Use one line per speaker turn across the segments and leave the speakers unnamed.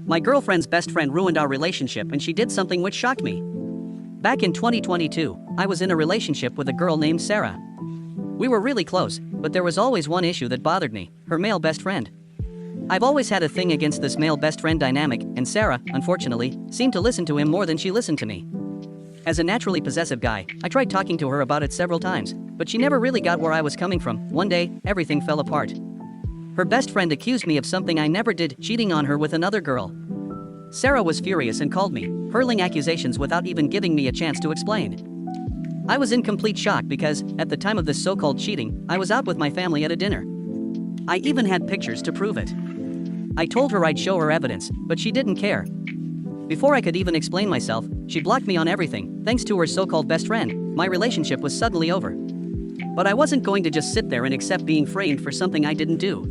My girlfriend's best friend ruined our relationship and she did something which shocked me. Back in 2022, I was in a relationship with a girl named Sarah. We were really close, but there was always one issue that bothered me: her male best friend. I've always had a thing against this male best friend dynamic, and Sarah, unfortunately, seemed to listen to him more than she listened to me. As a naturally possessive guy, I tried talking to her about it several times, but she never really got where I was coming from. One day, everything fell apart. Her best friend accused me of something I never did, cheating on her with another girl. Sarah was furious and called me, hurling accusations without even giving me a chance to explain. I was in complete shock because, at the time of this so-called cheating, I was out with my family at a dinner. I even had pictures to prove it. I told her I'd show her evidence, but she didn't care. Before I could even explain myself, she blocked me on everything. Thanks to her so-called best friend, my relationship was suddenly over. But I wasn't going to just sit there and accept being framed for something I didn't do.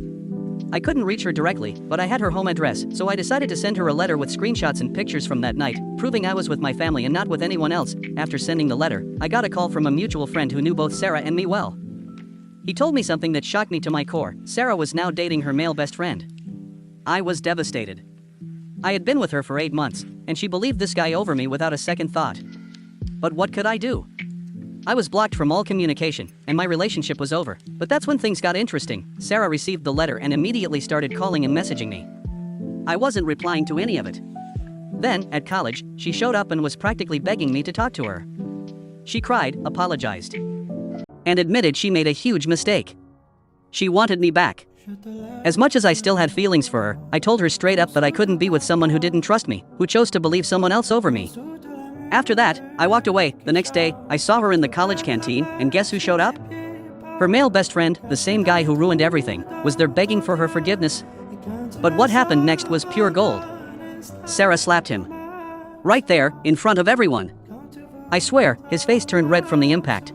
I couldn't reach her directly, but I had her home address, so I decided to send her a letter with screenshots and pictures from that night, proving I was with my family and not with anyone else. After sending the letter, I got a call from a mutual friend who knew both Sarah and me well. He told me something that shocked me to my core: Sarah was now dating her male best friend. I was devastated. I had been with her for 8 months, and she believed this guy over me without a second thought. But what could I do? I was blocked from all communication, and my relationship was over. But that's when things got interesting. Sarah received the letter and immediately started calling and messaging me. I wasn't replying to any of it. Then, at college, she showed up and was practically begging me to talk to her. She cried, apologized, and admitted she made a huge mistake. She wanted me back. As much as I still had feelings for her, I told her straight up that I couldn't be with someone who didn't trust me, who chose to believe someone else over me. After that, I walked away. The next day, I saw her in the college canteen, and guess who showed up? Her male best friend, the same guy who ruined everything, was there begging for her forgiveness. But what happened next was pure gold. Sarah slapped him. Right there, in front of everyone. I swear, his face turned red from the impact.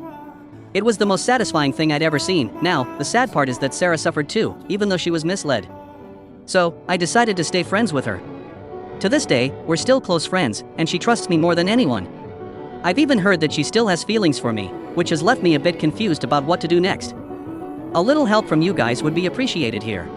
It was the most satisfying thing I'd ever seen. Now, the sad part is that Sarah suffered too, even though she was misled. So, I decided to stay friends with her. To this day, we're still close friends, and she trusts me more than anyone. I've even heard that she still has feelings for me, which has left me a bit confused about what to do next. A little help from you guys would be appreciated here.